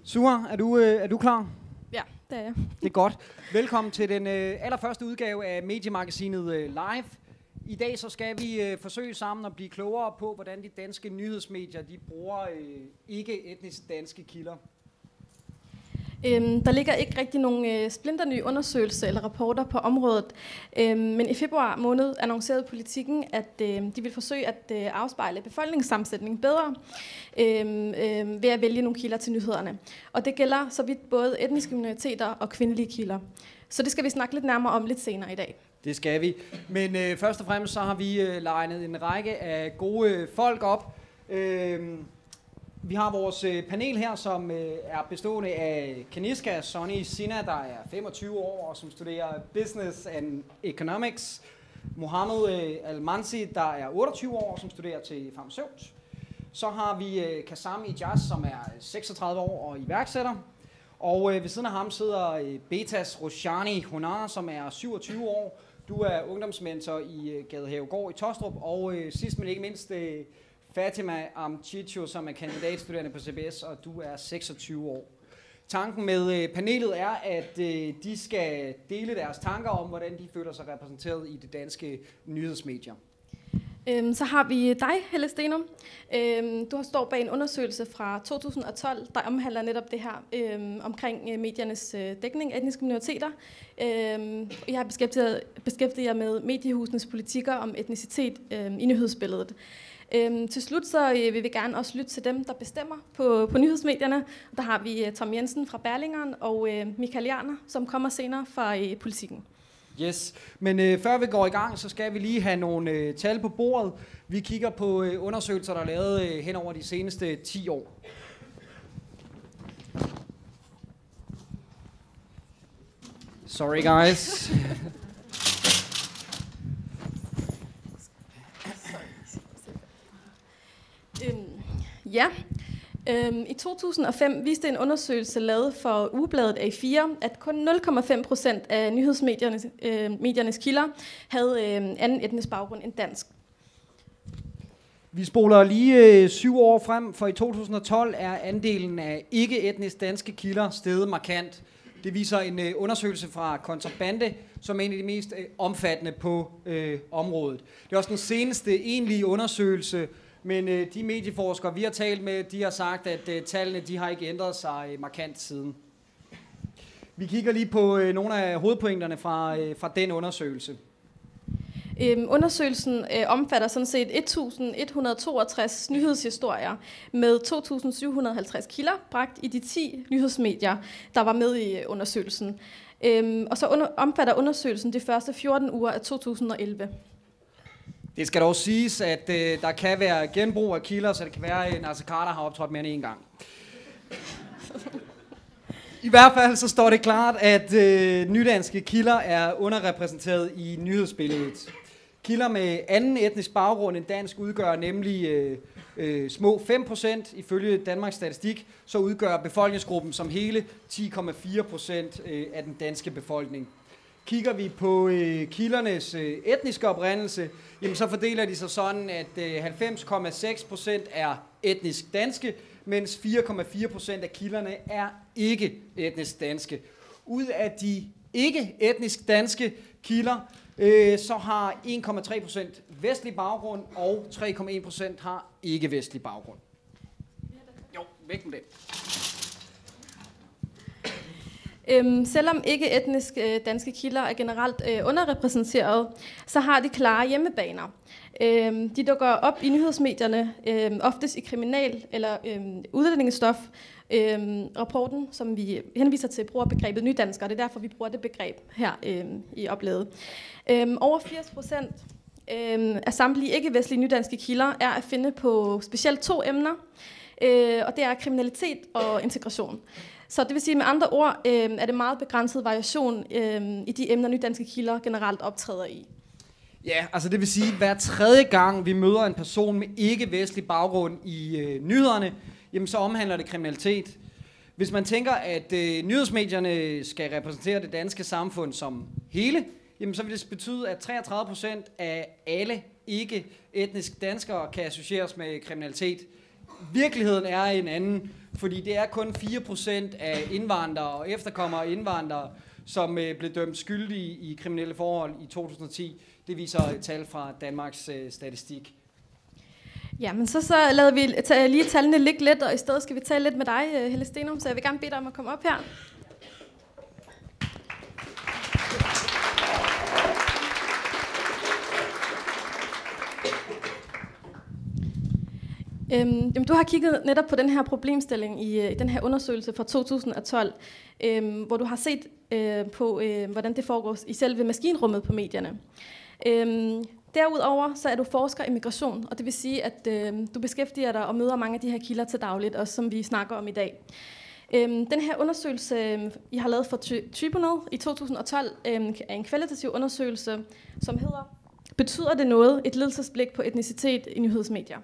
Sura, er du klar? Ja, det er jeg. Det er godt. Velkommen til den allerførste udgave af Mediemagasinet Live. I dag så skal vi forsøge sammen at blive klogere på, hvordan de danske nyhedsmedier de bruger ikke-etnisk danske kilder. Der ligger ikke rigtig nogen splinterny undersøgelse eller rapporter på området, men i februar måned annoncerede Politikken, at de vil forsøge at afspejle befolkningssammensætning bedre ved at vælge nogle kilder til nyhederne. Og det gælder så vidt både etniske minoriteter og kvindelige kilder. Så det skal vi snakke lidt nærmere om lidt senere i dag. Det skal vi. Men først og fremmest så har vi legnet en række af gode folk op. Vi har vores panel her, som er bestående af Kaniska Sonny Sinha, der er 25 år og som studerer Business and Economics. Mohammed Al-Mansi, der er 28 år og som studerer til farmaceut. Så har vi Kasam Ijaz, som er 36 år og iværksætter. Og ved siden af ham sidder Betas Roshani Honar, som er 27 år. Du er ungdomsmentor i Gadehavegård i Tostrup. Og sidst men ikke mindst Fatima Amchicho, som er kandidatstuderende på CBS, og du er 26 år. Tanken med panelet er, at de skal dele deres tanker om, hvordan de føler sig repræsenteret i det danske nyhedsmedier. Så har vi dig, Helle Stenum. Du står bag en undersøgelse fra 2012, der omhandler netop det her omkring mediernes dækning af etniske minoriteter. Jeg har beskæftiget jer med mediehusenes politikker om etnicitet i nyhedsbilledet. Til slut så vil vi gerne også lytte til dem, der bestemmer på nyhedsmedierne. Der har vi Tom Jensen fra Berlingeren og Michael Jarner, som kommer senere fra Politikken. Yes, men før vi går i gang, så skal vi lige have nogle tal på bordet. Vi kigger på undersøgelser, der er lavet hen over de seneste 10 år. Sorry guys. I 2005 viste en undersøgelse lavet for ugebladet A4, at kun 0,5% af nyhedsmediernes kilder havde anden etnisk baggrund end dansk. Vi spoler lige 7 år frem, for i 2012 er andelen af ikke-etnisk danske kilder steget markant. Det viser en undersøgelse fra Kontrabande, som er en af de mest omfattende på området. Det er også den seneste egentlige undersøgelse, men de medieforskere, vi har talt med, de har sagt, at tallene de har ikke ændret sig markant siden. Vi kigger lige på nogle af hovedpointerne fra den undersøgelse. Undersøgelsen omfatter sådan set 1.162 nyhedshistorier med 2.750 kilder bragt i de 10 nyhedsmedier, der var med i undersøgelsen. Og så omfatter undersøgelsen de første 14 uger af 2011. Det skal dog siges, at der kan være genbrug af kilder, så det kan være, at Nasser Carter har optrådt mere end én gang. I hvert fald så står det klart, at nydanske kilder er underrepræsenteret i nyhedsbilledet. Kilder med anden etnisk baggrund end dansk udgør nemlig små 5%. Ifølge Danmarks Statistik så udgør befolkningsgruppen som hele 10,4% af den danske befolkning. Kigger vi på kildernes etniske oprindelse, jamen så fordeler de sig sådan, at 90,6% er etnisk danske, mens 4,4% af kilderne er ikke etnisk danske. Ud af de ikke etnisk danske kilder, så har 1,3% vestlig baggrund, og 3,1% har ikke vestlig baggrund. Jo, væk med det. Selvom ikke etnisk danske kilder er generelt underrepræsenteret, så har de klare hjemmebaner. De dukker op i nyhedsmedierne, oftest i kriminal- eller udlændingestof. Rapporten, som vi henviser til, bruger begrebet nydanskere. Det er derfor, vi bruger det begreb her i oplaget. Over 80% af samtlige ikke-vestlige nydanske kilder er at finde på specielt 2 emner, og det er kriminalitet og integration. Så det vil sige, med andre ord, er det meget begrænset variation i de emner, nydanske kilder generelt optræder i. Ja, altså det vil sige, at hver tredje gang vi møder en person med ikke-vestlig baggrund i nyhederne, jamen så omhandler det kriminalitet. Hvis man tænker, at nyhedsmedierne skal repræsentere det danske samfund som hele, jamen så vil det betyde, at 33% af alle ikke-etniske danskere kan associeres med kriminalitet. virkeligheden er en anden, fordi det er kun 4% af indvandrere og efterkommere af indvandrere, som blev dømt skyldige i kriminelle forhold i 2010. Det viser et tal fra Danmarks Statistik. Ja, men så lader vi lige tallene ligge lidt, og i stedet skal vi tale lidt med dig, Helle Stenum, så jeg vil gerne bede dig om at komme op her. Du har kigget netop på den her problemstilling i den her undersøgelse fra 2012, hvor du har set på, hvordan det foregår i selve maskinrummet på medierne. Derudover så er du forsker i migration, og det vil sige, at du beskæftiger dig og møder mange af de her kilder til dagligt, også som vi snakker om i dag. Den her undersøgelse, I har lavet for Tribunal i 2012, er en kvalitativ undersøgelse, som hedder "Betyder det noget? Et ledelsesblik på etnicitet i nyhedsmedier".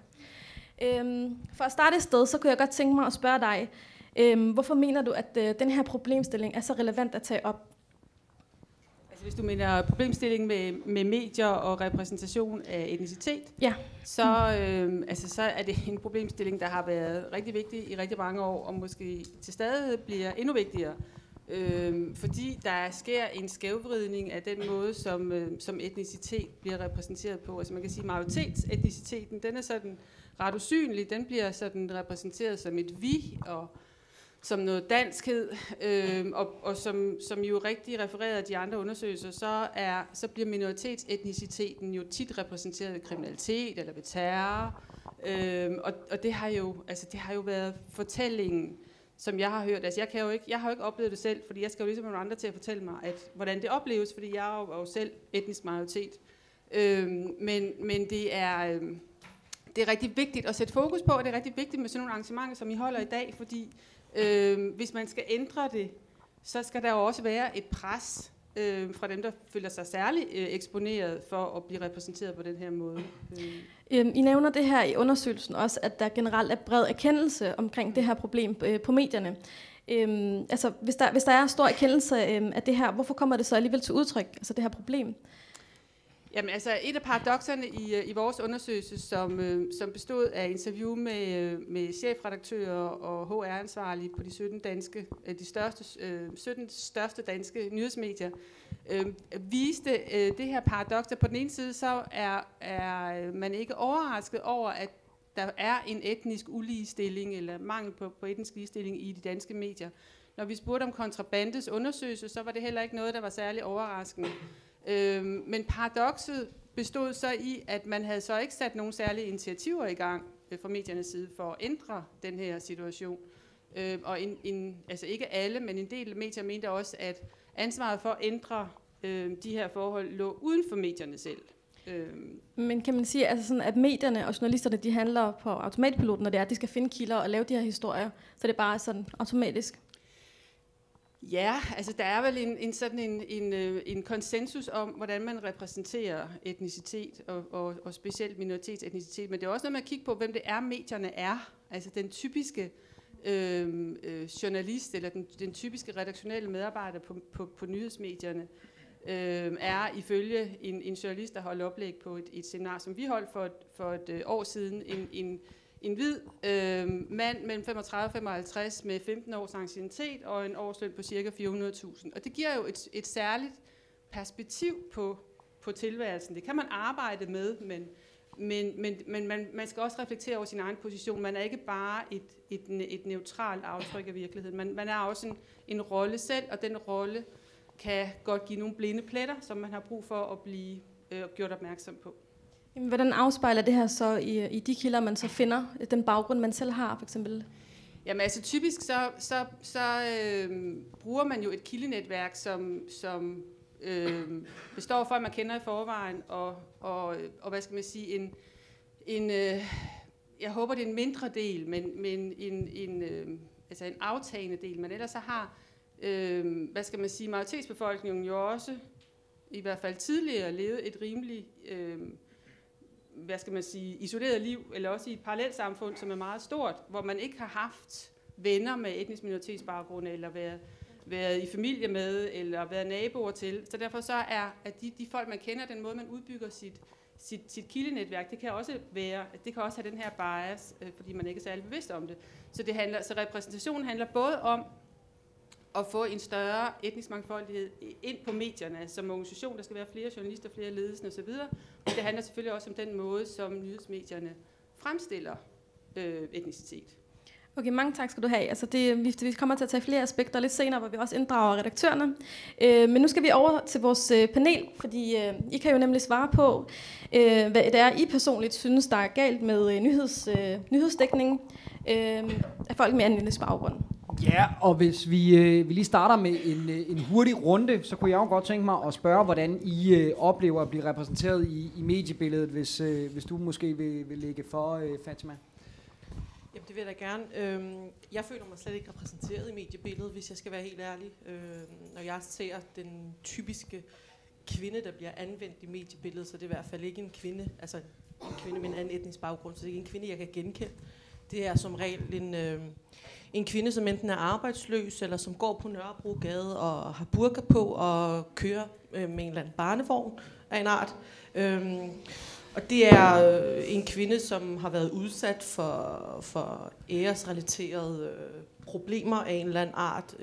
For at starte et sted, så kunne jeg godt tænke mig at spørge dig, hvorfor mener du, at den her problemstilling er så relevant at tage op? Altså hvis du mener problemstilling med medier og repræsentation af etnicitet, ja. Så er det en problemstilling, der har været rigtig vigtig i rigtig mange år, og måske til stadighed bliver endnu vigtigere. Fordi der sker en skævvridning af den måde, som etnicitet bliver repræsenteret på. Altså man kan sige, at majoritetsetniciteten, den er sådan ret usynlig, den bliver sådan repræsenteret som et vi, og som noget danskhed, og som jo rigtig refereret af de andre undersøgelser, så bliver minoritetsetniciteten jo tit repræsenteret ved kriminalitet eller ved terror, og det har jo været fortællingen, som jeg har hørt. Altså jeg har jo ikke oplevet det selv, fordi jeg skal jo ligesom nogle andre til at fortælle mig, hvordan det opleves, fordi jeg er jo selv etnisk majoritet. Men det er rigtig vigtigt at sætte fokus på, og det er rigtig vigtigt med sådan nogle arrangementer, som I holder i dag, fordi hvis man skal ændre det, så skal der jo også være et pres fra dem, der føler sig særligt eksponeret for at blive repræsenteret på den her måde. I nævner det her i undersøgelsen også, at der generelt er bred erkendelse omkring det her problem på medierne. Altså, hvis der er stor erkendelse af det her, hvorfor kommer det så alligevel til udtryk, altså det her problem? Jamen altså, et af paradokserne i vores undersøgelse, som bestod af interview med chefredaktører og HR-ansvarlige på de 17 største danske nyhedsmedier, viste det her paradoks, at på den ene side så er man ikke overrasket over, at der er en etnisk uligestilling eller mangel på etnisk ligestilling i de danske medier. Når vi spurgte om Kontrabandes undersøgelse, så var det heller ikke noget, der var særlig overraskende. Men paradokset bestod så i, at man havde så ikke sat nogen særlige initiativer i gang fra mediernes side for at ændre den her situation. Og altså ikke alle, men en del medier mente også, at ansvaret for at ændre de her forhold lå uden for medierne selv. Men kan man sige, altså sådan, at medierne og journalisterne, de handler på automatpiloten, når det er, at de skal finde kilder og lave de her historier, så det er bare sådan automatisk? Ja, altså der er vel en konsensus om, hvordan man repræsenterer etnicitet, og specielt minoritetsetnicitet, men det er også noget med at kigge på, hvem det er, medierne er. Altså den typiske journalist, eller den typiske redaktionelle medarbejder på nyhedsmedierne, er ifølge en journalist, der holdt oplæg på et seminar, som vi holdt for et år siden, en hvid mand mellem 35 og 55 med 15 års anciennitet og en årsløn på ca. 400.000. Og det giver jo et særligt perspektiv på tilværelsen. Det kan man arbejde med, men man skal også reflektere over sin egen position. Man er ikke bare et neutralt aftryk af virkeligheden. Man er også en rolle selv, og den rolle kan godt give nogle blinde pletter, som man har brug for at blive gjort opmærksom på. Jamen, hvordan afspejler det her så i de kilder, man så finder, den baggrund, man selv har, for eksempel? Jamen altså typisk så bruger man jo et kildenetværk, som består af folk, man kender i forvejen, og hvad skal man sige, jeg håber, det er en mindre del, men en aftagende del, men ellers så har, hvad skal man sige, majoritetsbefolkningen jo også, i hvert fald tidligere, levet et rimeligt hvad skal man sige, isoleret liv, eller også i et parallelsamfund, som er meget stort, hvor man ikke har haft venner med etnisk minoritetsbaggrund, eller været i familie med, eller været naboer til. Så derfor så er de folk, man kender, den måde, man udbygger sit kildenetværk. Det kan også have den her bias, fordi man ikke er særlig bevidst om det. Så repræsentation handler både om at få en større etnisk mangfoldighed ind på medierne, som organisation. Der skal være flere journalister, flere ledelser osv. Men det handler selvfølgelig også om den måde, som nyhedsmedierne fremstiller etnicitet. Okay, mange tak skal du have. Altså vi kommer til at tage flere aspekter lidt senere, hvor vi også inddrager redaktørerne. Men nu skal vi over til vores panel, fordi I kan jo nemlig svare på, hvad det er, I personligt synes, der er galt med nyhedsdækning af folk med anden etnisk baggrund. Ja, og hvis vi lige starter med en hurtig runde, så kunne jeg jo godt tænke mig at spørge, hvordan I oplever at blive repræsenteret i mediebilledet, hvis du måske vil lægge for, Fatima. Jamen, det vil jeg da gerne. Jeg føler mig slet ikke repræsenteret i mediebilledet, hvis jeg skal være helt ærlig. Når jeg ser den typiske kvinde, der bliver anvendt i mediebilledet, så det er i hvert fald ikke en kvinde, altså en kvinde med en anden etnisk baggrund, så det er ikke en kvinde, jeg kan genkende. Det er som regel en kvinde, som enten er arbejdsløs, eller som går på Nørrebrogade og har burka på og kører med en eller anden barnevogn af en art. Og det er en kvinde, som har været udsat for æresrelaterede problemer af en eller anden art.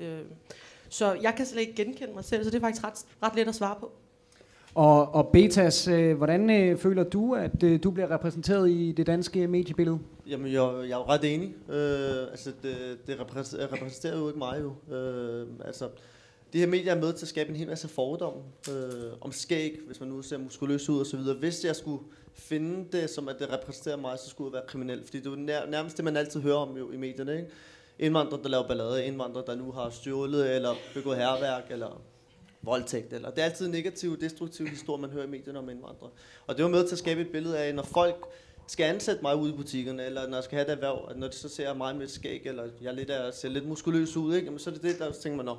Så jeg kan slet ikke genkende mig selv, så det er faktisk ret let at svare på. Og Betas, hvordan føler du, at du bliver repræsenteret i det danske mediebillede? Jamen, jeg er jo ret enig. Det repræsenterer jo ikke mig jo. De her medier er med til at skabe en hel masse fordomme om skæg, hvis man nu ser muskuløs ud og så videre. Hvis jeg skulle finde det, som at det repræsenterer mig, så skulle jeg være kriminel. Fordi det er jo nærmest det, man altid hører om jo i medierne, ikke? Indvandrere, der laver ballade, indvandrere, der nu har stjålet eller begået hærværk eller voldtægt. Eller. Det er altid negative, destruktive historier, man hører i medierne om indvandrere. Og det var med til at skabe et billede af, når folk skal ansætte mig ude i butikkerne, eller når jeg skal have det erhverv, at når de så ser mig med et skæg, eller jeg ser lidt muskuløs ud, ikke? Jamen, så er det der tænker man,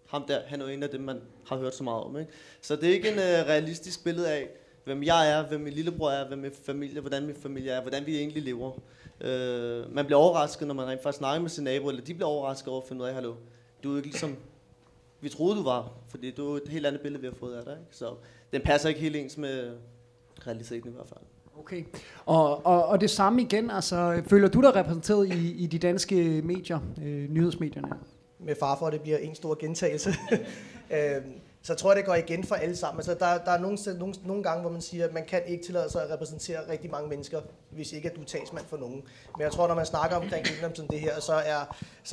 ham der, han er jo en af dem, man har hørt så meget om. Ikke? Så det er ikke en realistisk billede af, hvem jeg er, hvem min lillebror er, hvem min familie, hvordan min familie er, hvordan vi egentlig lever. Man bliver overrasket, når man rent faktisk snakker med sin nabo, eller de bliver overrasket over at finde ud af, hallo, du er ikke ligesom vi troede, du var, fordi du er et helt andet billede, vi har fået af dig. Ikke? Så den passer ikke helt ens med realiteten i hvert fald. Okay. Og det samme igen, altså føler du dig repræsenteret i de danske medier, nyhedsmedierne? Med far for, at det bliver en stor gentagelse. Så tror jeg, det går igen for alle sammen. Altså, der er nogle gange, hvor man siger, at man kan ikke tillade sig at repræsentere rigtig mange mennesker, hvis ikke at du er talsmand for nogen. Men jeg tror, når man snakker omkring som det her, så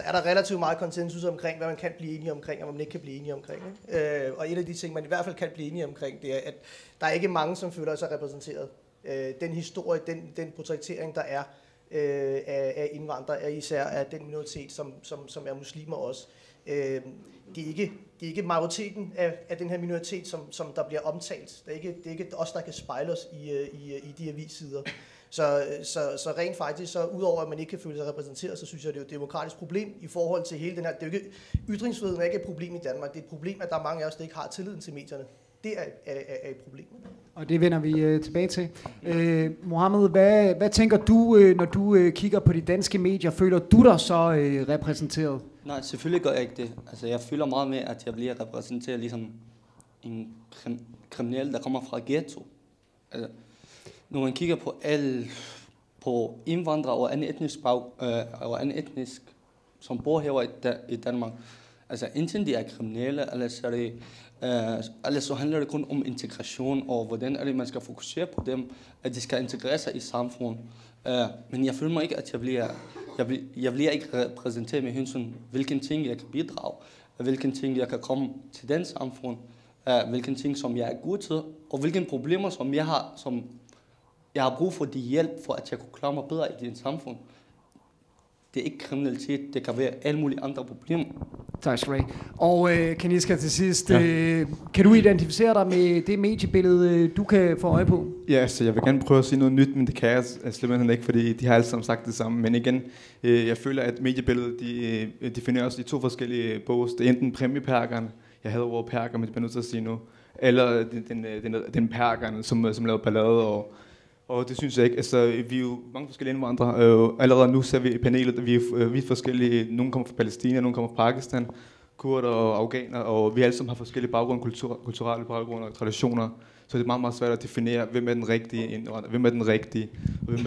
er der relativt meget konsensus omkring, hvad man kan blive enige omkring, og hvad man ikke kan blive enige omkring. Ikke? Og et af de ting, man i hvert fald kan blive enige omkring, det er, at der er ikke mange, som føler sig repræsenteret. Den historie, den portrættering, der er af indvandrere, er især af den minoritet, som er muslimer også. Det er ikke majoriteten af den her minoritet, som der bliver omtalt. Det er ikke os, der kan spejle os i de avissider. Så rent faktisk, så udover at man ikke kan føle sig repræsenteret, så synes jeg, det er et demokratisk problem i forhold til hele den her. Det er jo ikke, ytringsfriheden er ikke et problem i Danmark. Det er et problem, at der er mange af os, der ikke har tilliden til medierne. Det er et problem. Og det vender vi tilbage til. Mohammed, hvad tænker du, når du kigger på de danske medier? Føler du dig så repræsenteret? Nej, selvfølgelig gør jeg ikke det. Altså, jeg føler meget med, at jeg bliver repræsenteret ligesom en kriminel, der kommer fra ghetto. Altså, når man kigger på indvandrere og anden etnisk, som bor her i Danmark, altså enten de er kriminelle, ellers så handler det kun om integration, og hvordan er det, man skal fokusere på dem, at de skal integrere sig i samfundet. Men jeg føler mig ikke, at jeg bliver ikke repræsenteret med hensyn, hvilken ting jeg kan bidrage, hvilken ting jeg kan komme til den samfund, hvilken ting som jeg er god til, og hvilke problemer som jeg har brug for de hjælp, for at jeg kunne klare mig bedre i det samfund. Det er ikke kriminalitet, det kan være alle mulige andre problemer. Tak skal du have. Og Kaniska til sidst, kan du identificere dig med det mediebillede, du kan få øje på? Ja, så jeg vil gerne prøve at sige noget nyt, men det kan jeg simpelthen ikke, fordi de har alle sammen sagt det samme. Men igen, jeg føler, at mediebilledet definerer os i to forskellige bås. Det er enten præmieperkerne, jeg havde over perker, men det bliver nødt til at sige nu, eller den perkerne, som lavede ballade, og det synes jeg ikke. Altså, vi er jo mange forskellige indvandrere. Allerede nu ser vi i panelet, at vi er forskellige. Nogle kommer fra Palæstina, nogle kommer fra Pakistan. kurder og afghanere, og vi alle sammen har forskellige baggrunde, kulturelle baggrunde og traditioner. Så det er meget, meget svært at definere, hvem er den rigtige indvandrer, hvem er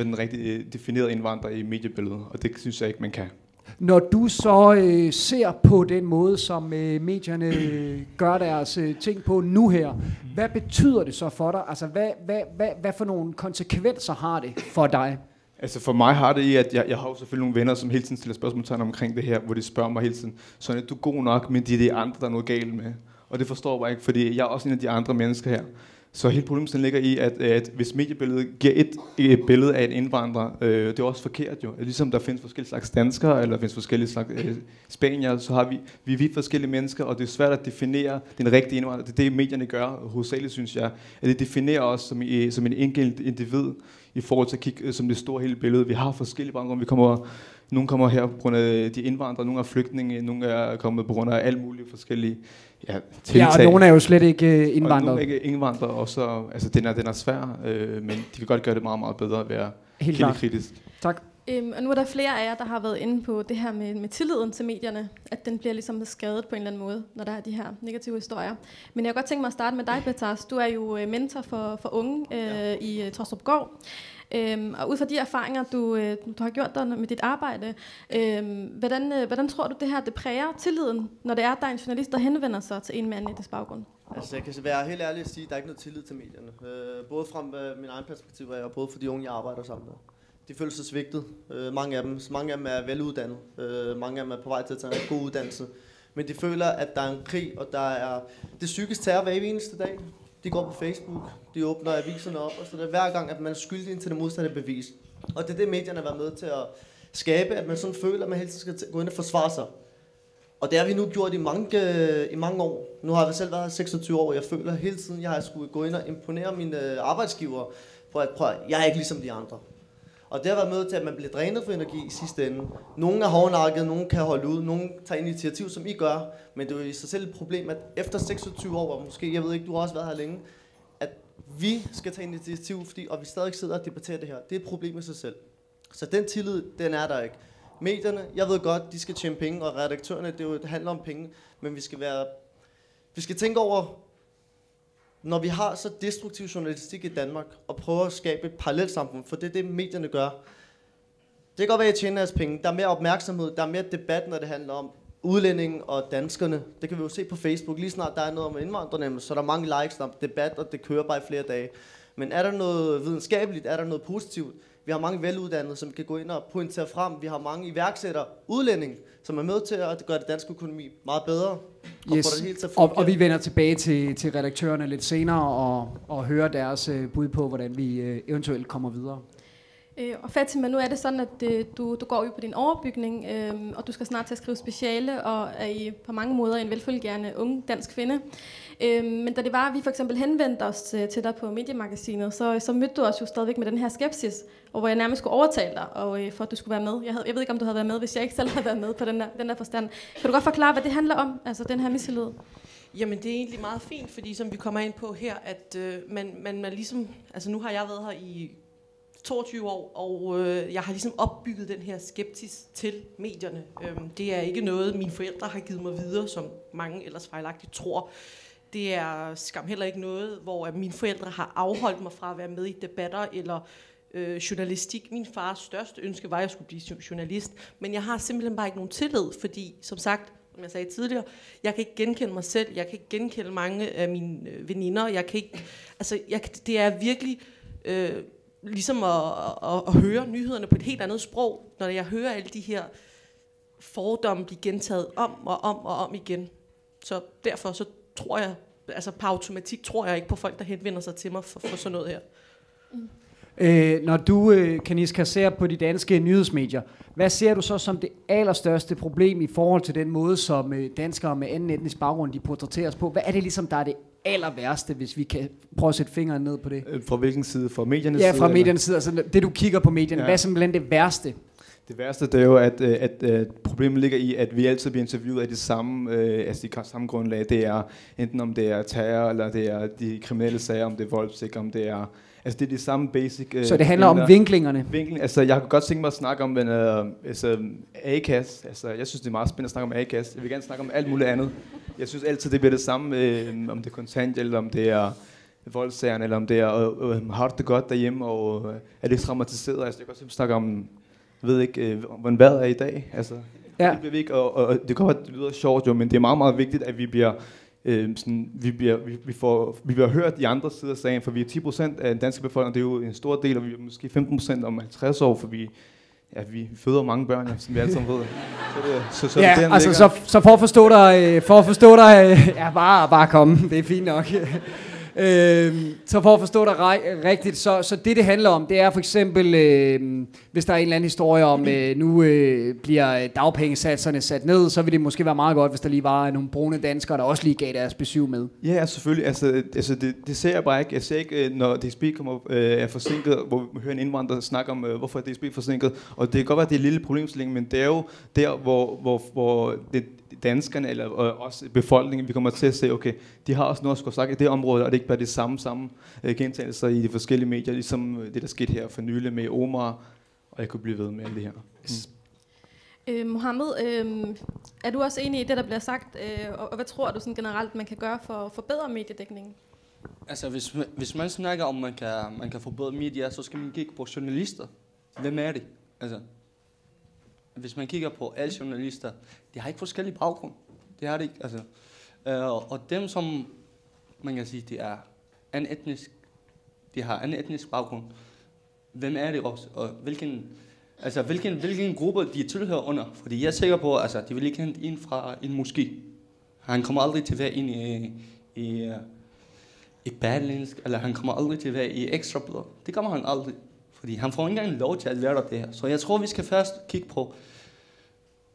den rigtige definerede indvandrer i mediebilledet, og det synes jeg ikke, man kan. Når du så ser på den måde, som medierne gør deres ting på nu her, hvad betyder det så for dig? Altså, hvad for nogle konsekvenser har det for dig? Altså for mig har det i, at jeg har jo selvfølgelig nogle venner, som hele tiden stiller spørgsmålstegn omkring det her, hvor de spørger mig hele tiden, sådan at du er god nok, men de andre, der er noget galt med. Og det forstår jeg ikke, fordi jeg er også en af de andre mennesker her. Så hele problemet ligger i, at hvis mediebilledet giver et billede af en indvandrer, det er også forkert jo. Ligesom der findes forskellige slags danskere, eller der findes forskellige slags spanier, så har vi vidt forskellige mennesker, og det er svært at definere den rigtige indvandrer. Det er det, medierne gør, hovedsageligt synes jeg, at det definerer os som en enkelt individ, i forhold til at kigge som det store hele billede. Vi har forskellige baggrunde. Nogle kommer her på grund af de indvandrere, nogle er flygtninge, nogle er kommet på grund af alle mulige forskellige tiltag. Ja, og nogle er jo slet ikke indvandrere. Og nogle er ikke indvandrere, og så, altså den er svær, men de kan godt gøre det meget, meget bedre at være kildekritisk. Tak. Og nu er der flere af jer, der har været inde på det her med tilliden til medierne, at den bliver ligesom skadet på en eller anden måde, når der er de her negative historier. Men jeg kan godt tænke mig at starte med dig, Betas. Du er jo mentor for unge i Taastrupgaard. Og ud fra de erfaringer, du har gjort der med dit arbejde, hvordan tror du, det præger tilliden, når det er, der er en journalist, der henvender sig til en med anden etnisk baggrund? Altså, jeg kan være helt ærlig at sige, at der er ikke noget tillid til medierne. Både fra min egen perspektiv og både for de unge, jeg arbejder sammen med. De føler sig svigtet. Mange af dem er veluddannede. Mange af dem er på vej til at tage en god uddannelse. Men de føler, at der er en krig, og der er det psykisk terror hver eneste dag. De går på Facebook, de åbner aviserne op, og så der hver gang, at man er skyldig indtil det modsatte bevis. Og det er det, medierne har været med til at skabe, at man sådan føler, at man helst skal gå ind og forsvare sig. Og det har vi nu gjort i mange år. Nu har jeg selv været her 26 år, og jeg føler hele tiden, at jeg har skulle gå ind og imponere mine arbejdsgivere på, at jeg er ikke ligesom de andre. Og det har været med til, at man bliver drænet for energi i sidste ende. Nogle er hårdnakket, nogle kan holde ud, nogle tager initiativ, som I gør. Men det er jo i sig selv et problem, at efter 26 år, og måske, jeg ved ikke, du har også været her længe, at vi skal tage initiativ, og vi stadig sidder og debatterer det her. Det er et problem i sig selv. Så den tillid, den er der ikke. Medierne, jeg ved godt, de skal tjene penge, og redaktørerne, det handler om penge. Men vi skal tænke over, når vi har så destruktiv journalistik i Danmark, og prøver at skabe et parallelsamfund, for det er det, medierne gør. Det kan godt være, at I tjener jeres penge. Der er mere opmærksomhed, der er mere debat, når det handler om udlændinge og danskerne. Det kan vi jo se på Facebook. Lige snart der er noget om indvandrerne, så er der mange likes, der er debat, og det kører bare i flere dage. Men er der noget videnskabeligt? Er der noget positivt? Vi har mange veluddannede, som kan gå ind og pointere frem. Vi har mange iværksættere, udlændinge, som er med til at gøre det danske økonomi meget bedre. Yes. Og vi vender tilbage til redaktørerne lidt senere og hører deres bud på, hvordan vi eventuelt kommer videre. Og Fatima, nu er det sådan, at du går jo på din overbygning, og du skal snart til at skrive speciale, og er på mange måder en velfungerende ung dansk kvinde. Men da det var, at vi for eksempel henvendte os til dig på Mediemagasinet, så mødte du os jo stadigvæk med den her skepsis, og hvor jeg nærmest skulle overtale dig, for at du skulle være med. Jeg ved ikke, om du havde været med, hvis jeg ikke selv havde været med på den der forstand. Kan du godt forklare, hvad det handler om, altså den her mistillid? Jamen, det er egentlig meget fint, fordi som vi kommer ind på her, at man ligesom, altså nu har jeg været her i 22 år, og jeg har ligesom opbygget den her skepsis til medierne. Det er ikke noget, mine forældre har givet mig videre, som mange ellers fejlagtigt tror. Det er skam heller ikke noget, hvor mine forældre har afholdt mig fra at være med i debatter eller journalistik. Min fars største ønske var, at jeg skulle blive journalist, men jeg har simpelthen bare ikke nogen tillid, fordi som sagt, som jeg sagde tidligere, jeg kan ikke genkende mig selv, jeg kan ikke genkende mange af mine veninder, jeg kan ikke, altså det er virkelig ligesom at høre nyhederne på et helt andet sprog, når jeg hører alle de her fordomme blive gentaget om igen. Så derfor så tror jeg, altså på automatik tror jeg ikke på folk, der henvender sig til mig for sådan noget her. Når du, Kaniska, ser på de danske nyhedsmedier, hvad ser du så som det allerstørste problem i forhold til den måde, som danskere med anden etnisk baggrund, de portrætteres på? Hvad er det ligesom, der er det aller værste, hvis vi kan prøve at sætte fingeren ned på det? Fra hvilken side? Fra mediernes side? Ja, fra mediernes side. Altså det, du kigger på medierne. Ja. Hvad er simpelthen det værste? Det værste det er jo, at problemet ligger i, at vi altid bliver interviewet af de samme grundlag. Det er enten om det er terror, eller det er de kriminelle sager, om det er voldtægt, om det er... Altså det er de samme basic... Så det handler om vinklingerne? Altså jeg kunne godt tænke mig at snakke om A-kasse. Altså jeg synes, det er meget spændende at snakke om A-kasse. Jeg vil gerne snakke om alt muligt andet. Jeg synes altid, det bliver det samme, om det er kontant, eller om det er voldssagen, eller om det er har du det godt derhjemme, og er det traumatiseret? Altså jeg kan godt snakke om... Jeg ved ikke, hvordan vejret er i dag. Altså, ja. Det bliver vi ikke, og det kan godt lyde sjovt jo, men det er meget, meget vigtigt, at vi bliver vi bliver hørt i andre sider af sagen, for vi er 10% af den danske befolkning, det er jo en stor del, og vi er måske 15% om 50 år, for vi føder mange børn, som vi alle sammen ved. Så ja, det, altså så for at forstå dig, ja, bare komme, det er fint nok. Så for at forstå dig rigtigt, så det handler om, det er for eksempel, hvis der er en eller anden historie om, nu bliver dagpengesatserne sat ned, så vil det måske være meget godt, hvis der lige var nogle brune danskere, der også lige gav deres besøg med. Ja, selvfølgelig. Altså det ser jeg bare ikke. Jeg ser ikke, når DSB er forsinket, hvor vi hører en indvandrer snakke om, hvorfor er DSB forsinket. Og det kan godt være, det er en lille problemstilling, men det er jo der, hvor danskerne eller også befolkningen, vi kommer til at se, okay, de har også noget at skulle sagt i det område, og det er ikke bare det samme gentagelser i de forskellige medier, ligesom det, der skete her for nylig med Omar, og jeg kunne blive ved med alt det her. Mohammed, er du også enig i det, der bliver sagt, og hvad tror du sådan generelt, man kan gøre for at forbedre mediedækningen? Altså, hvis man snakker om, man kan forbedre medier, så skal man kigge på journalister. Hvem er det? Altså, hvis man kigger på alle journalister, de har ikke forskellige baggrund. Det har de ikke. Altså, og dem, som man kan sige, de har anden etnisk baggrund. Hvem er det også? Og hvilken gruppe de tilhører under? Fordi jeg er sikker på, altså, de vil ikke hente en fra en moské. Han kommer aldrig til at være ind i Berlingske, eller han kommer aldrig til at være i Ekstra Bladet. Det kommer han aldrig. Fordi han får ikke engang lov til at være der det her. Så jeg tror, vi skal først kigge på,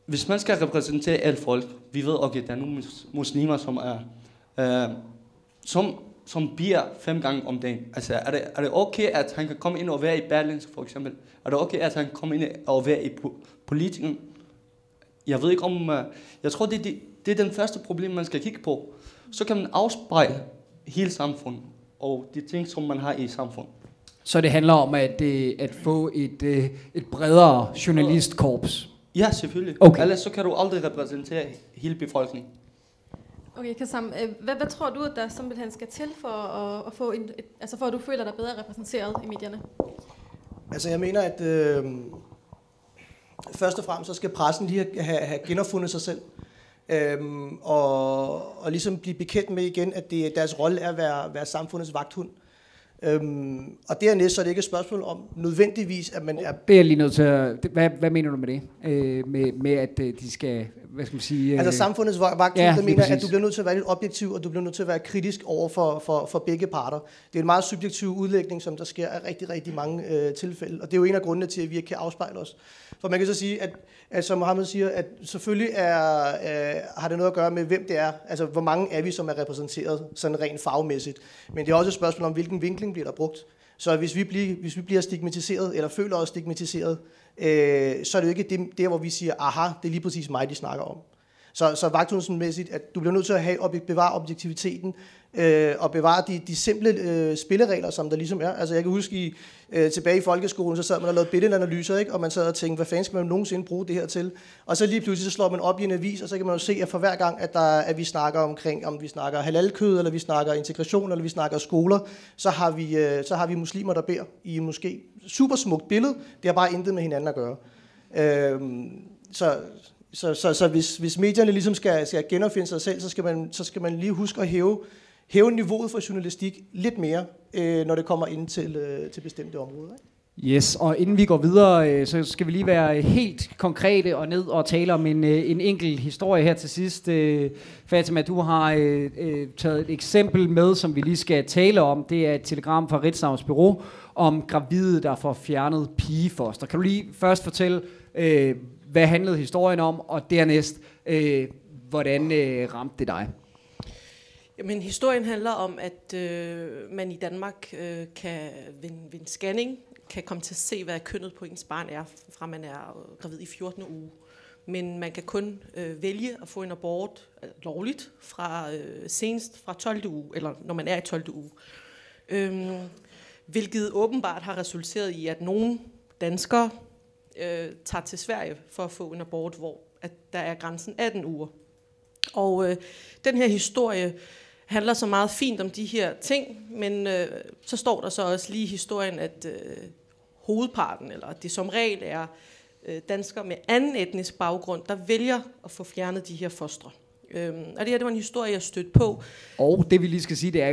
hvis man skal repræsentere alle folk, vi ved, okay, der er nogle muslimer, som beder 5 gange om dagen. Altså, er det okay, at han kan komme ind og være i Berlingske, for eksempel? Er det okay, at han kan komme ind og være i politikeren? Jeg ved ikke om... jeg tror, det er den første problem, man skal kigge på. Så kan man afspejle hele samfundet, og de ting, som man har i samfundet. Så det handler om at få et bredere journalistkorps? Ja, selvfølgelig. Okay. Ellers så kan du aldrig repræsentere hele befolkningen. Okay, Kassam, hvad tror du, at der simpelthen skal til for at få for at du føler dig bedre repræsenteret i medierne? Altså jeg mener, at først og fremmest så skal pressen lige have genopfundet sig selv. Og ligesom blive bekendt med igen, at deres rolle er at være samfundets vagthund. Og dernæst så er det ikke et spørgsmål om nødvendigvis, at man er... Det er lige nødt til at... Hvad mener du med det? Med at de skal... Hvad skal man sige? Altså samfundets vagthund, ja, der mener at du bliver nødt til at være lidt objektiv, og du bliver nødt til at være kritisk over for begge parter. Det er en meget subjektiv udlægning, som der sker af rigtig, rigtig mange tilfælde. Og det er jo en af grundene til, at vi ikke kan afspejle os. For man kan så sige, at som Mohammed siger, at selvfølgelig har det noget at gøre med, hvem det er. Altså, hvor mange er vi, som er repræsenteret sådan rent fagmæssigt. Men det er også et spørgsmål om, hvilken vinkling bliver der brugt. Så hvis vi bliver stigmatiseret, eller føler os stigmatiseret, så er det jo ikke der, hvor vi siger, aha, det er lige præcis mig, de snakker om. Så vagthundsmæssigt, at du bliver nødt til at bevare objektiviteten, og bevare de simple spilleregler, som der ligesom er. Altså jeg kan huske, tilbage i folkeskolen, så sad man og lavede billedanalyser, ikke? Og man sad og tænkte, hvad fanden skal man nogensinde bruge det her til? Og så lige pludselig så slår man op i en avis, og så kan man jo se, at for hver gang, at vi snakker omkring, om vi snakker halalkød, eller vi snakker integration, eller vi snakker skoler, så har vi muslimer, der beder i en moské. Super smukt billede, det har bare intet med hinanden at gøre. Så hvis medierne ligesom skal genopfinde sig selv, så skal man lige huske at hæve niveauet for journalistik lidt mere, når det kommer ind til bestemte områder. Ikke? Yes, og inden vi går videre, så skal vi lige være helt konkrete og ned og tale om en enkelt historie her til sidst. Fatima, du har taget et eksempel med, som vi lige skal tale om. Det er et telegram fra Ritzaus Bureau om gravide, der får fjernet pigefoster. Kan du lige først fortælle, hvad handlede historien om, og dernæst, hvordan ramte det dig? Jamen, historien handler om, at man i Danmark kan ved en scanning kan komme til at se, hvad kønnet på ens barn er, fra man er gravid i 14. uge. Men man kan kun vælge at få en abort lovligt senest fra 12. uge, eller når man er i 12. uge. Hvilket åbenbart har resulteret i, at nogle danskere tager til Sverige for at få en abort, hvor at der er grænsen 18 uger. Og den her historie handler så meget fint om de her ting, men så står der så også lige i historien, at hovedparten, eller at det som regel er danskere med anden etnisk baggrund, der vælger at få fjernet de her fostre. Og det var en historie, jeg stødte på. Og det vi lige skal sige, det er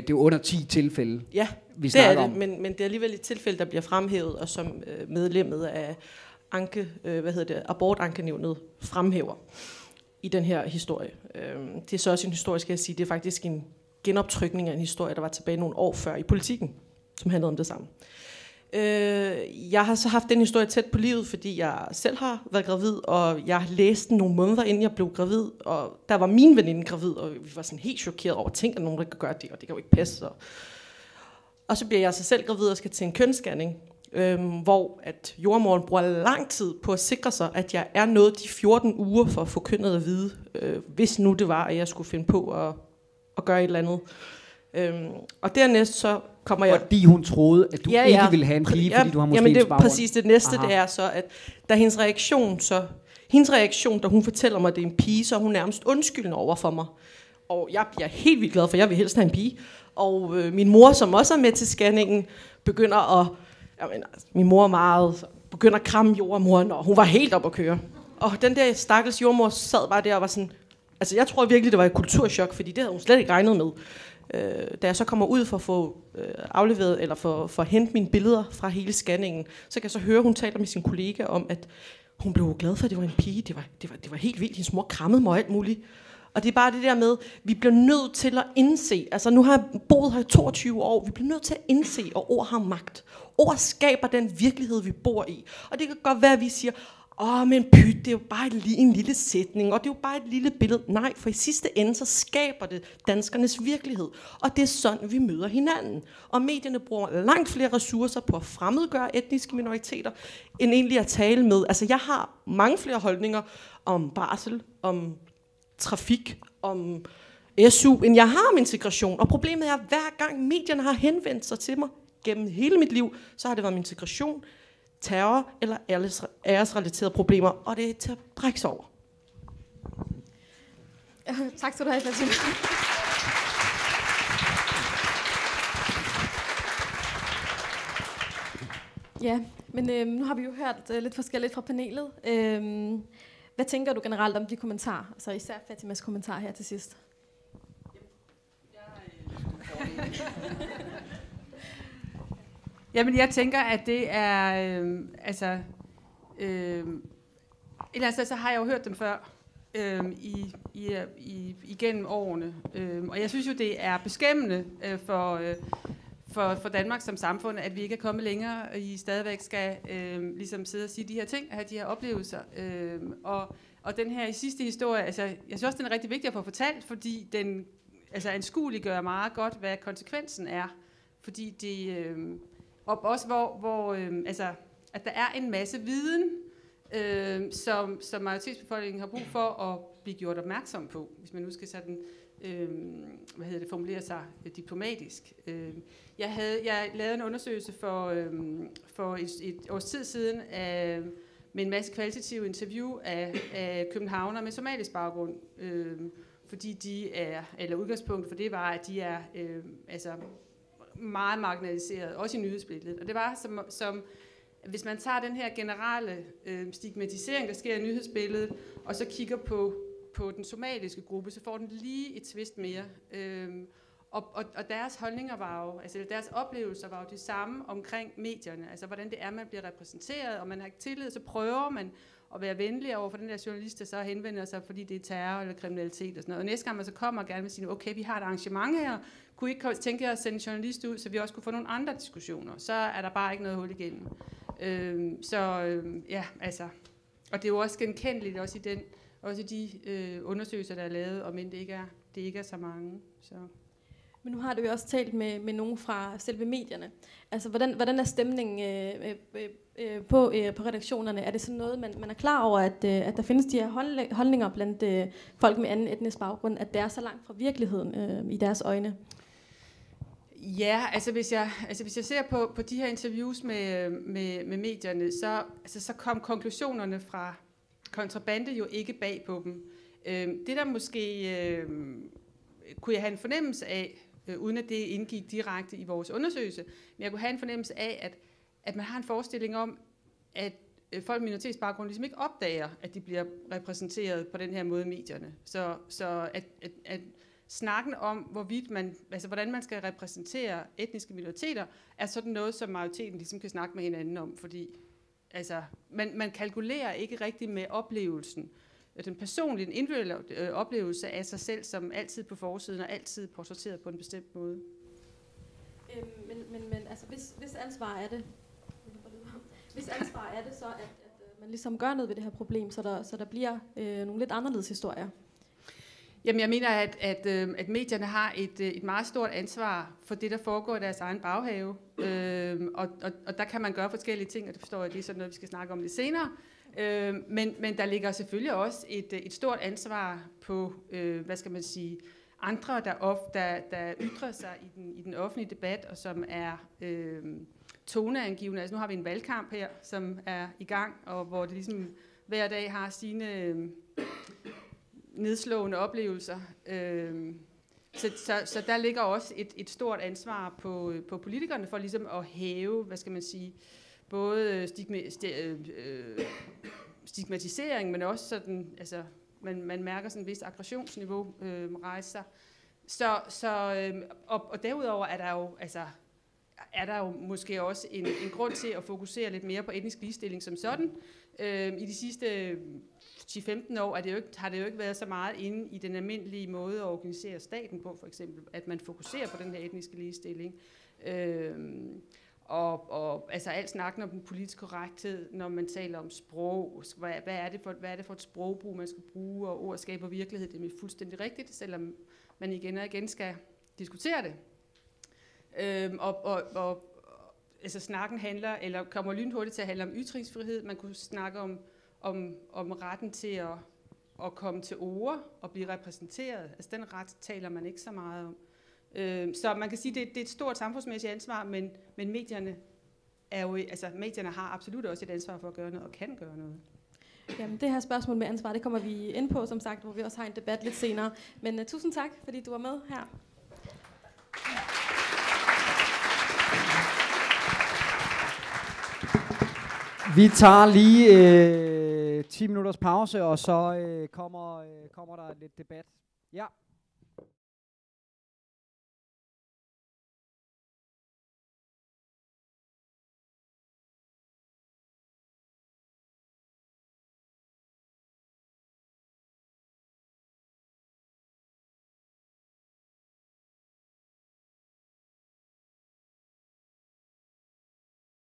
jo under 10 tilfælde. Ja, vi det er det, men det er alligevel et tilfælde, der bliver fremhævet, og som medlemmet af abortankenævnet fremhæver i den her historie. Det er så også en historie, skal jeg sige, det er faktisk en genoptrykning af en historie, der var tilbage nogle år før i Politikken, som handlede om det samme. Jeg har så haft den historie tæt på livet, fordi jeg selv har været gravid, og jeg læste den nogle måneder, inden jeg blev gravid, og der var min veninde gravid, og vi var sådan helt chokeret over, tænk, at nogen der kan gøre det, og det kan jo ikke passe. Og så bliver jeg så selv gravid og skal til en kønsscanning, hvor at jordemoderen bruger lang tid på at sikre sig, at jeg er nået de 14 uger for at få kønnet at vide, hvis nu det var, at jeg skulle finde på at gøre et eller andet. Og dernæst så kommer jeg... Fordi hun troede, at du ikke ville have en pige, fordi du har måske det er præcis det næste, det er så, at da hendes reaktion, da hun fortæller mig, at det er en pige, så er hun nærmest undskyldende over for mig. Og jeg bliver helt vildt glad, for jeg vil helst have en pige. Og min mor, som også er med til scanningen, begynder at... min mor begynder at kramme jordmoren, og hun var helt op at køre. Og den der stakkels jordmor sad bare der og var sådan... Altså jeg tror virkelig, det var et kulturschok, fordi det havde hun slet ikke regnet med. Da jeg så kommer ud for at få afleveret, eller for at hente mine billeder fra hele scanningen, så kan jeg så høre, hun taler med sin kollega om, at hun blev glad for, at det var en pige. Det var helt vildt. Hendes mor krammede mig og alt muligt. Og det er bare det der med, vi bliver nødt til at indse, altså nu har jeg boet her i 22 år, vi bliver nødt til at indse, at ord har magt. Ord skaber den virkelighed, vi bor i. Og det kan godt være, at vi siger, men pyt, det er jo bare en lille sætning, og det er jo bare et lille billede. Nej, for i sidste ende, så skaber det danskernes virkelighed. Og det er sådan, vi møder hinanden. Og medierne bruger langt flere ressourcer på at fremmedgøre etniske minoriteter, end egentlig at tale med. Altså, jeg har mange flere holdninger om barsel, om trafik, om SU, end jeg har om integration. Og problemet er, at hver gang medierne har henvendt sig til mig gennem hele mit liv, så har det været min integration, terror eller æresrelaterede problemer, og det er til at brække sig over. Tak skal du have, Fatima. Ja, men nu har vi jo hørt lidt forskelligt fra panelet. Hvad tænker du generelt om de kommentarer? Altså især Fatimas kommentar her til sidst. Jamen, jeg tænker, at det er, så har jeg jo hørt dem før igennem årene. Og jeg synes jo, det er beskæmmende for Danmark som samfund, at vi ikke er kommet længere, og I stadigvæk skal ligesom sidde og sige de her ting, og have de her oplevelser. Og den her sidste historie, altså, jeg synes også, den er rigtig vigtig at få fortalt, fordi den anskueliggør meget godt, hvad konsekvensen er. Fordi det... Og også at der er en masse viden, som majoritetsbefolkningen har brug for at blive gjort opmærksom på, hvis man nu skal sådan, formulere sig diplomatisk. Jeg lavede en undersøgelse for et års tid siden med en masse kvalitative interview af københavnere med somalisk baggrund, fordi udgangspunktet for det var, at de er meget marginaliseret, også i nyhedsbilledet. Og det var som hvis man tager den her generelle stigmatisering, der sker i nyhedsbilledet, og så kigger på den somaliske gruppe, så får den lige et twist mere. Og deres holdninger var jo, altså deres oplevelser var jo det samme omkring medierne, altså hvordan det er, man bliver repræsenteret, og man har ikke tillid, så prøver man at være venlig over for den der journalist, der så henvender sig, fordi det er terror eller kriminalitet og sådan noget. Og næste gang man så kommer og gerne vil sige, okay, vi har et arrangement her, kunne I ikke tænke jer at sende en journalist ud, så vi også kunne få nogle andre diskussioner, så er der bare ikke noget hul igennem. Og det er jo også genkendeligt, også i de undersøgelser, der er lavet, om end det ikke er så mange. Så. Men nu har du jo også talt med nogen fra selve medierne. Altså, hvordan er stemningen på redaktionerne? Er det sådan noget, man er klar over, at der findes de her holdninger blandt folk med anden etnisk baggrund, at det er så langt fra virkeligheden i deres øjne? Ja, altså hvis jeg ser på de her interviews med medierne, så kom konklusionerne fra Kontrabande jo ikke bag på dem. Det der måske kunne jeg have en fornemmelse af, uden at det indgik direkte i vores undersøgelse, men jeg kunne have en fornemmelse af, at man har en forestilling om, at folk med minoritetsbaggrund ligesom ikke opdager, at de bliver repræsenteret på den her måde i medierne. Så at snakken om, hvordan man skal repræsentere etniske minoriteter, er sådan noget, som majoriteten ligesom kan snakke med hinanden om, fordi man kalkulerer ikke rigtigt med oplevelsen, den personlige, den individuelle oplevelse af sig selv, som altid på forsiden og altid portrætteret på en bestemt måde. Men altså, hvis ansvar er det, så at man ligesom gør noget ved det her problem, så der bliver nogle lidt anderledes historier? Jamen, jeg mener, at medierne har et meget stort ansvar for det, der foregår i deres egen baghave. Og der kan man gøre forskellige ting, og det forstår jeg, det er sådan noget, vi skal snakke om lidt senere. Men der ligger selvfølgelig også et stort ansvar på, andre, der ytrer sig i den offentlige debat, og som er toneangivende. Altså nu har vi en valgkamp her, som er i gang, og hvor det ligesom hver dag har sine nedslående oplevelser. Så der ligger også et stort ansvar på politikerne for ligesom at hæve, både stigmatisering, men også sådan, altså man mærker sådan et vist aggressionsniveau rejse sig. Og derudover er der jo måske også en grund til at fokusere lidt mere på etnisk ligestilling som sådan. I de sidste 10-15 år har det jo ikke været så meget inde i den almindelige måde at organisere staten på, for eksempel, at man fokuserer på den her etniske ligestilling. Og altså alt snakken om den politiske korrekthed, når man taler om sprog, hvad er det for et sprogbrug, man skal bruge, og ord skaber virkelighed, det er fuldstændig rigtigt, selvom man igen og igen skal diskutere det. Altså snakken kommer lynhurtigt til at handle om ytringsfrihed. Man kunne snakke om retten til at komme til orde og blive repræsenteret. Altså den ret taler man ikke så meget om. Så man kan sige, det er et stort samfundsmæssigt ansvar, men medierne medierne har absolut også et ansvar for at gøre noget og kan gøre noget. Jamen, det her spørgsmål med ansvar, det kommer vi ind på, som sagt, hvor vi også har en debat lidt senere. Men tusind tak, fordi du var med her. Vi tager lige 10 minutters pause, og så kommer der lidt debat. Ja.